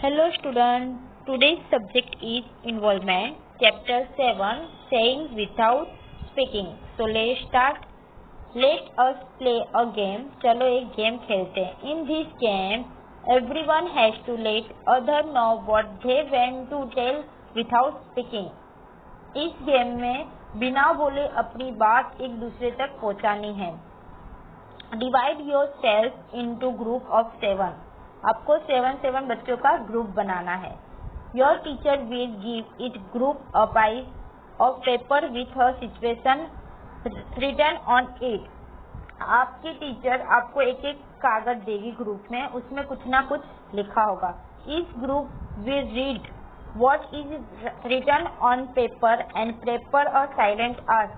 Hello student, today's subject is involvement, chapter 7, saying without speaking. So let's start. Let us play a game. चलो एक game खेलते हैं. In this game, everyone has to let other know what they want to tell without speaking. इस game में बिना बोले अपनी बात एक दूसरे तक पहुंचानी है. Divide yourself into group of 7. आपको 7 बच्चों का ग्रुप बनाना है. Your teacher will give each group a piece of paper with a situation written on it. आपकी टीचर आपको एक एक कागज देगी ग्रुप में, उसमें कुछ ना कुछ लिखा होगा. Each group will read what is written on paper and prepare a silent ask.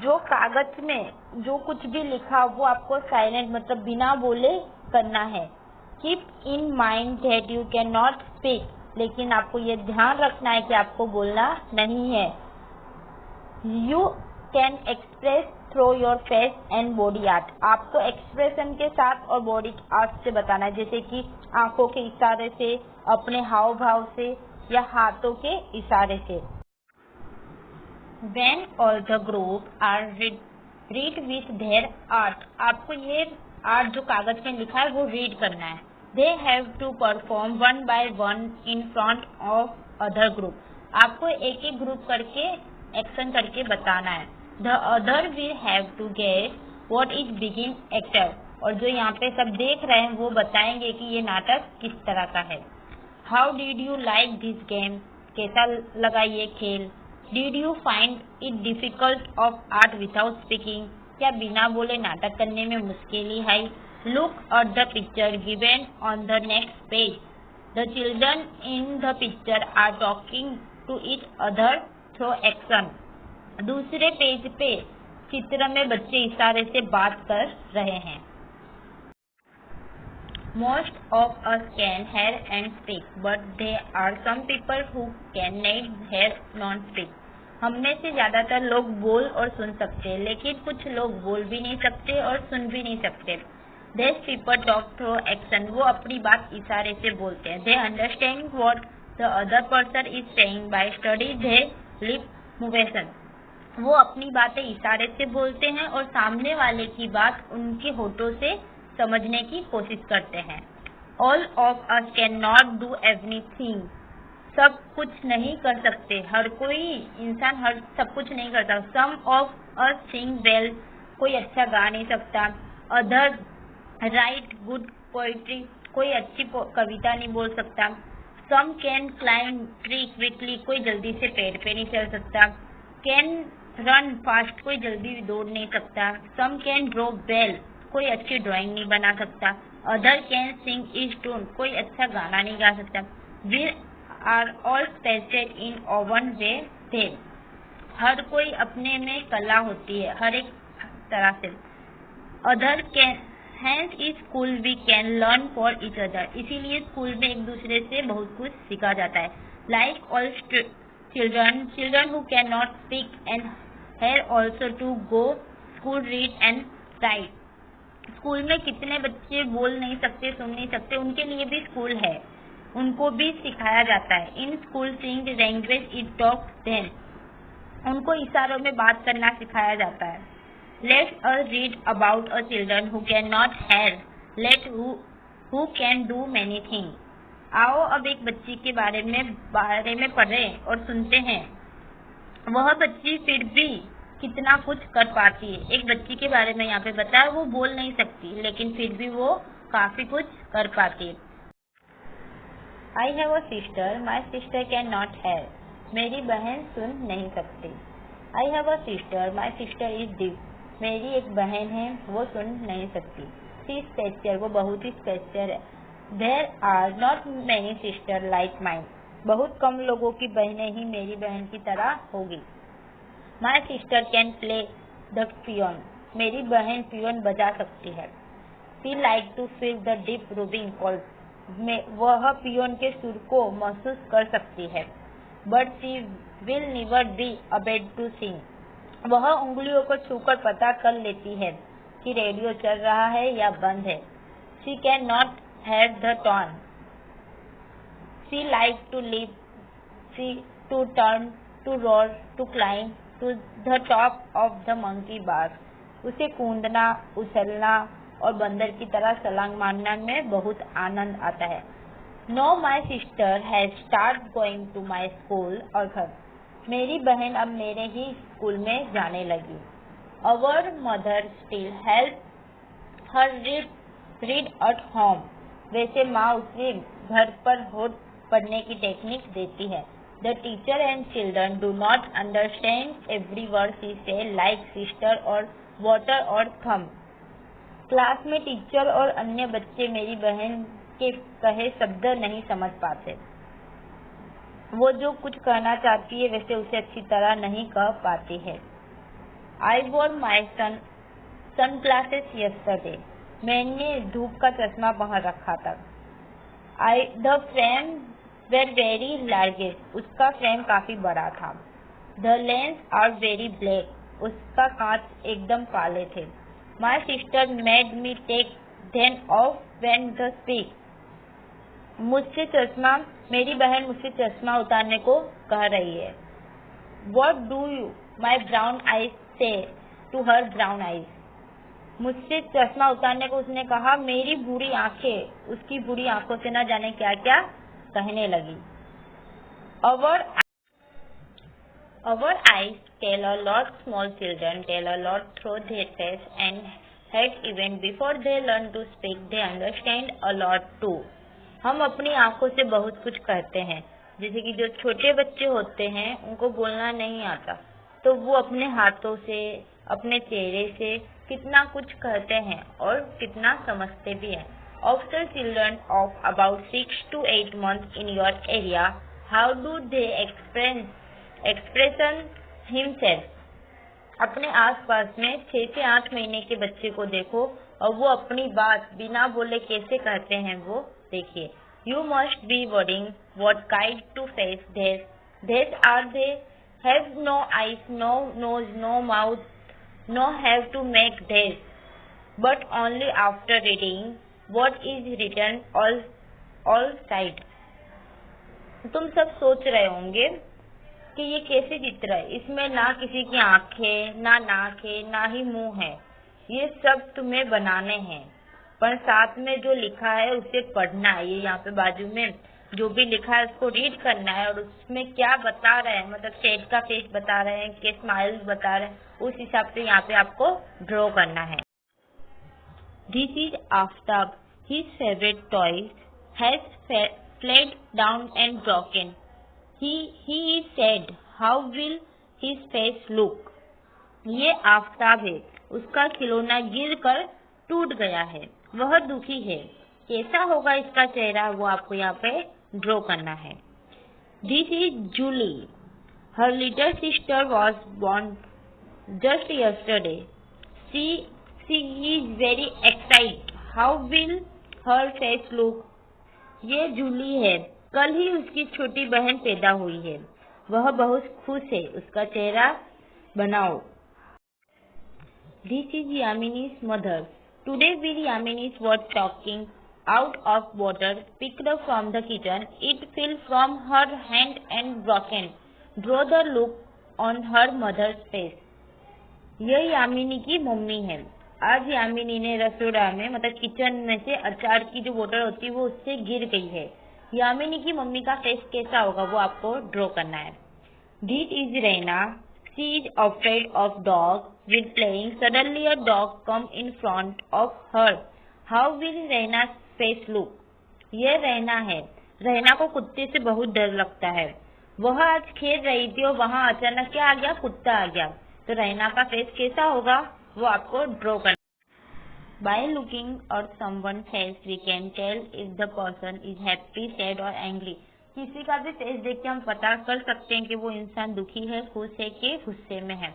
जो कागज में जो कुछ भी लिखा वो आपको साइलेंट मतलब बिना बोले करना है. Keep in mind that you cannot speak. लेकिन आपको ये ध्यान रखना है कि आपको बोलना नहीं है. You can express through your face and body art. आपको एक्सप्रेशन के साथ और बॉडी आर्ट से बताना है, जैसे कि आंखों के इशारे से, अपने हाव भाव से या हाथों के इशारे से. When all the group are read with their art. आपको ये आर्ट जो कागज में लिखा है वो रीड करना है. They have to perform one by one in front of other group. आपको एक एक ग्रुप करके एक्शन करके बताना है. The other will have to guess what is begin actor. और जो यहाँ पे सब देख रहे हैं वो बताएंगे कि ये नाटक किस तरह का है. How did you like this game? कैसा लगा ये खेल. Did you find it difficult of art without speaking? क्या बिना बोले नाटक करने में मुश्किल है. Look at the picture given on the next page. The children in the picture are talking to each other through action. दूसरे पेज पे चित्र में बच्चे इशारे से बात कर रहे हैं. Most of us can hear and speak, but there are some people who can neither hear nor speak. हम में से ज्यादातर लोग बोल और सुन सकते हैं, लेकिन कुछ लोग बोल भी नहीं सकते और सुन भी नहीं सकते. These people talk through action. वो अपनी बात इशारे से बोलते हैं. They understand what the other person is saying by studying their lip movement. वो अपनी बातें इशारे से बोलते हैं और सामने वाले की बात उनके होठों से समझने की कोशिश करते हैं. All of us cannot do everything. सब कुछ नहीं कर सकते. हर कोई इंसान सब कुछ नहीं करता. Some of us sing well. कोई अच्छा गा नहीं सकता. Others write good poetry. कोई अच्छी कविता नहीं बोल सकता. Some can climb tree quickly. कोई जल्दी से पेड़ पे नहीं चढ़ सकता. Can run fast. कोई जल्दी दौड़ नहीं सकता. Some can draw well. कोई अच्छी ड्राइंग नहीं बना सकता. Other can sing is tune. कोई अच्छा गाना नहीं गा सकता. We are all special in our way there. हर कोई अपने में कला होती है हर एक तरह से. Other can hence in school we can learn for each other. इसीलिए स्कूल में एक दूसरे से बहुत कुछ सीखा जाता है. Like all children who cannot speak and hear also to go school read and write. School में कितने बच्चे बोल नहीं सकते, सुन नहीं सकते, उनके लिए भी स्कूल है, उनको भी सिखाया जाता है. इन स्कूल सिंग लैंग्वेज इट टॉक देम. उनको इशारों में बात करना सिखाया जाता है. Let us read about a children who cannot hear. Let who can do many things. आओ अब एक बच्ची के बारे में पढ़ें और सुनते हैं. वह बच्ची फिर भी कितना कुछ कर पाती है. एक बच्ची के बारे में यहाँ पे बताया, वो बोल नहीं सकती लेकिन फिर भी वो काफी कुछ कर पाती है. I have a sister. My sister cannot hear. मेरी बहन सुन नहीं सकती. I have a sister. My sister is deaf. मेरी एक बहन है, वो सुन नहीं सकती. She is special. वो बहुत ही स्पेशल है. There are not many sisters like mine. बहुत कम लोगों की बहनें ही मेरी बहन की तरह होगी. My sister can play the piano. मेरी बहन पियोन बजा सकती है. She like to feel the deep rubbing calls. वह पियोन के सुर को महसूस कर सकती है. But she will never be able to sing. वह उंगलियों को छूकर पता कर लेती है कि रेडियो चल रहा है या बंद है. She cannot hear the tone. She liked to leap, to turn, to roar, to climb to the top of the monkey bars. उसे कूदना, उछलना और बंदर की तरह छलांग मारने में बहुत आनंद आता है. Now my sister has started going to my school also. मेरी बहन अब मेरे ही स्कूल में जाने लगी. Our mother still helps her read at home. वैसे माँ उसे घर पर पढ़ने की टेक्निक देती है. The teacher and children do not understand every word she say like sister or water or thumb. Class में टीचर और अन्य बच्चे मेरी बहन के कहे शब्द नहीं समझ पाते. वो जो कुछ कहना चाहती है वैसे उसे अच्छी तरह नहीं कह पाती है. I wore my sunglasses yesterday. मैंने धूप का चश्मा पहन रखा था. The frame were very large. उसका फ्रेम काफी बड़ा था. The lens are very black. उसका कांच एकदम काले थे. My sister made me take them off when they speak. मेरी बहन मुझसे चश्मा उतारने को कह रही है. What do you, my brown eyes say to her brown eyes. मुझसे चश्मा उतारने को उसने कहा. मेरी बुरी आंखें उसकी बुरी आंखों से न जाने क्या क्या कहने लगी. Our eyes tell a lot. Small children tell a lot through their face and head. Even before they learn to speak, they understand a lot too. हम अपनी आंखों से बहुत कुछ कहते हैं. जैसे कि जो छोटे बच्चे होते हैं उनको बोलना नहीं आता तो वो अपने हाथों से, अपने चेहरे से कितना कुछ कहते हैं और कितना समझते भी हैं. After children of about 6 to 8 months in your area, how do they expression himself? अपने आसपास में 6 से 8 महीने के बच्चे को देखो और वो अपनी बात बिना बोले कैसे कहते हैं वो देखिए. You must be wondering what kind to face this. These are they have no eyes, no nose, no mouth, no have to make this. But only after reading what is written all side. तुम सब सोच रहे होंगे कि ये कैसे चित्र है. इसमें ना किसी की आंखें, ना नाक है, ना ही मुंह है. ये सब तुम्हें बनाने हैं पर साथ में जो लिखा है उसे पढ़ना है. ये यहाँ पे बाजू में जो भी लिखा है उसको रीड करना है और उसमें क्या बता रहे हैं, मतलब शेड का फेस बता रहे हैं कि स्माइल बता रहे हैं, उस हिसाब से यहाँ पे आपको ड्रॉ करना है. This is Aftab. His favorite toy has fell down and broken. He is sad. How will his face look? ये आफ्ताब है. उसका खिलौना गिर कर टूट गया है. वह दुखी है. कैसा होगा इसका चेहरा वो आपको यहाँ पे ड्रॉ करना है. This is Julie. Her little sister was born just yesterday. She is very excited. How will her face look? ये जूली है. कल ही उसकी छोटी बहन पैदा हुई है. वह बहुत खुश है. उसका चेहरा बनाओ. This is Yamini's mother. Today we Yaminis were talking out of water picked up from the kitchen. It fell from her hand and broken. Draw the look on her mother's face. यह यामिनी की mummy है. आज यामिनी ने रसोड़ा में मतलब kitchen में से अचार की जो बोतल होती है वो उससे गिर गई है. यामिनी की मम्मी का फेस कैसा होगा वो आपको ड्रॉ करना है. This is Reina. She is afraid of dog. While playing, suddenly a dog come in front of her. How will Reina's face look? यह रैना है. रैना को कुत्ते से बहुत डर लगता है. वह आज खेल रही थी और वहाँ अचानक क्या आ गया, कुत्ता आ गया. तो रैना का फेस कैसा होगा वो आपको ड्रॉ करना. By looking at someone's face, we can tell if the person is happy, sad or angry. किसी का भी फेस देख के हम पता कर सकते हैं कि वो इंसान दुखी है, खुश है कि गुस्से में है.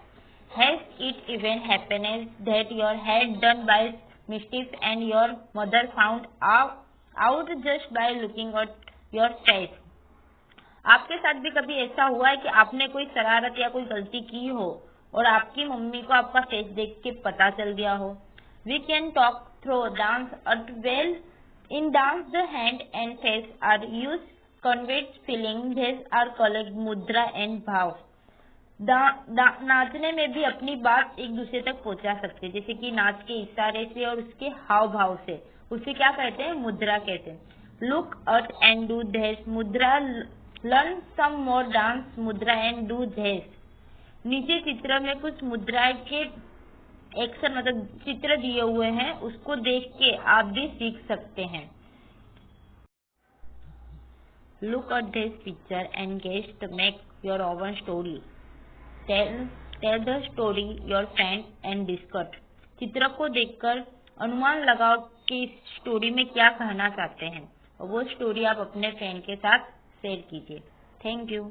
Has it even happened that your had done by mischief and your mother found out just by looking at your face? आपके साथ भी कभी ऐसा हुआ है कि आपने कोई शरारत या कोई गलती की हो और आपकी मम्मी को आपका फेस देख के पता चल गया हो. We can talk through dance as well. In dance, the hand and face are used conveys feeling. These are called मुद्रा एंड भाव. नाचने में भी अपनी बात एक दूसरे तक पहुंचा सकते हैं, जैसे कि नाच के इशारे से और उसके हाव भाव से. उसे क्या कहते हैं? मुद्रा कहते हैं. Look at and do this मुद्रा. लर्न सम मोर डांस मुद्रा एंड डू दिस. नीचे चित्र में कुछ मुद्रा के एक्शन मतलब चित्र दिए हुए हैं, उसको देख के आप भी सीख सकते हैं. Look at this picture and guess to make your own story. Tell the story your friend and discuss. चित्र को देखकर अनुमान लगाओ कि इस स्टोरी में क्या कहना चाहते हैं और वो स्टोरी आप अपने फ्रेंड के साथ शेयर कीजिए. Thank you.